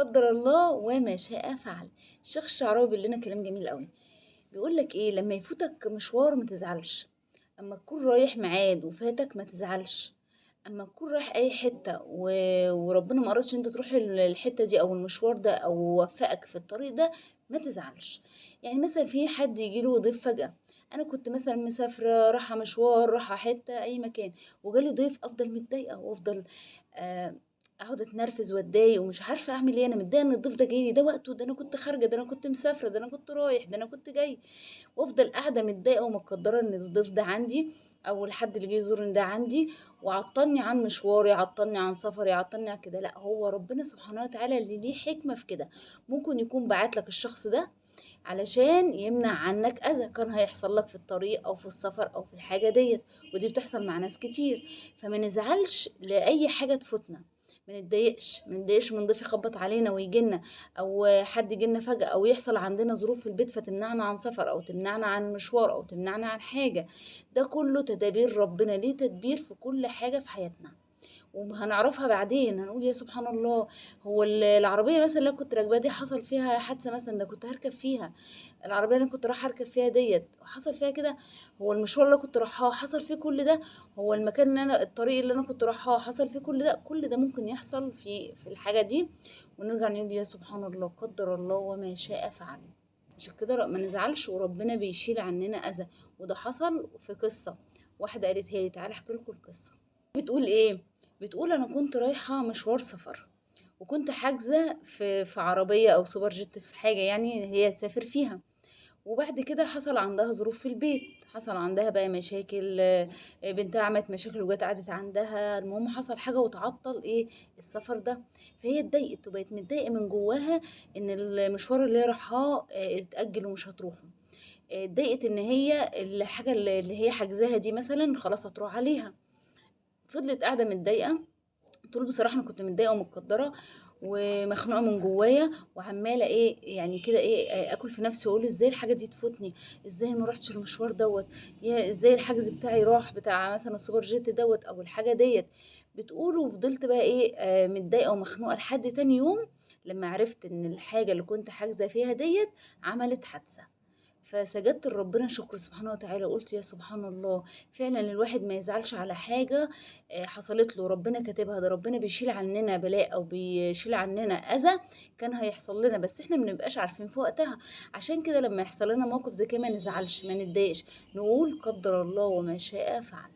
قدر الله وما شاء فعل. الشيخ الشعراوي بيقول لنا كلام جميل قوي. بيقول لك ايه؟ لما يفوتك مشوار ما تزعلش، اما تكون رايح ميعاد وفاتك ما تزعلش، اما تكون رايح اي حته وربنا ما قررش انت تروح الحته دي او المشوار ده او وفقك في الطريق ده، ما تزعلش. يعني مثلا في حد يجيله ضيف فجأة، انا كنت مثلا مسافره رايحه مشوار رايحه حته اي مكان وجالي ضيف، افضل متضايقه وافضل آه، اقعد اتنرفز واتضايق ومش عارفه اعمل ايه. انا متضايقه ان الضيف ده جاي لي، ده وقته، ده انا كنت خارجه، ده انا كنت مسافره، ده انا كنت رايح، ده انا كنت جاي، وافضل قاعده متضايقه ومتقدره ان الضيف ده عندي او الحد اللي جه يزورني ده عندي، وعطلني عن مشواري، عطلني عن سفري، عطلني عن كده. لا، هو ربنا سبحانه وتعالى اللي ليه حكمه في كده. ممكن يكون بعت لك الشخص ده علشان يمنع عنك اذى كان هيحصل لك في الطريق او في السفر او في الحاجه ديت. ودي بتحصل مع ناس كتير. فما نزعلش لاي حاجه تفوتنا، ما نتضايقش من ضيف يخبط علينا ويجي لنا، او حد يجي لنا فجاه، او يحصل عندنا ظروف في البيت فتمنعنا عن سفر او تمنعنا عن مشوار او تمنعنا عن حاجه. ده كله تدابير ربنا، ليه تدبير في كل حاجه في حياتنا. وهنعرفها بعدين، هنقول يا سبحان الله. هو العربية مثلا اللي أنا كنت راكباها دي حصل فيها حادثة مثلا، ده كنت هركب فيها. العربية اللي أنا كنت رايحة أركب فيها ديت حصل فيها كده. هو المشوار اللي أنا كنت رايحاه حصل فيه كل ده. هو المكان اللي أنا الطريق اللي أنا كنت رايحاه حصل فيه كل ده. كل ده ممكن يحصل في الحاجة دي، ونرجع نقول يا سبحان الله قدر الله وما شاء فعل. عشان كده ما نزعلش، وربنا بيشيل عننا أذى. وده حصل في قصة، واحدة قالتها لي، تعالى احكي لكم القصة. بتقول ايه؟ بتقول انا كنت رايحة مشوار سفر، وكنت حاجزة في عربية او سوبر جيت، في حاجة يعني هي تسافر فيها. وبعد كده حصل عندها ظروف في البيت، حصل عندها بقى مشاكل، بنتها عملت مشاكل وجت قعدت عندها، المهم حصل حاجة وتعطل ايه السفر ده. فهي اتضايقت وبقت متضايقة من جواها ان المشوار اللي هي رايحاه اتأجل ومش هتروحه. اتضايقت ان هي الحاجة اللي هي حاجزاها دي مثلا خلاص هتروح عليها. فضلت قاعدة متضايقة. قلت له بصراحة أنا كنت متضايقة ومتقدرة ومخنوقة من جوايا، وعمالة ايه يعني كده ايه اكل في نفسي واقول ازاي الحاجة دي تفوتني، ازاي ما رحتش المشوار دوت، يا ازاي الحجز بتاعي راح بتاع مثلا السوبر جيت دوت او الحاجة ديت. بتقول وفضلت بقى ايه متضايقة ومخنوقة لحد تاني يوم لما عرفت ان الحاجة اللي كنت حاجزة فيها ديت عملت حادثة. فسجدت لربنا شكر سبحانه وتعالى، قلت يا سبحان الله. فعلا الواحد ما يزعلش على حاجة حصلت له ربنا كاتبها. ده ربنا بيشيل عننا بلاء او بيشيل عننا اذى كان هيحصل لنا، بس احنا ما بنبقاش عارفين في وقتها. عشان كده لما يحصل لنا موقف زي كده ما نزعلش ما نتضايقش، نقول قدر الله وما شاء فعل.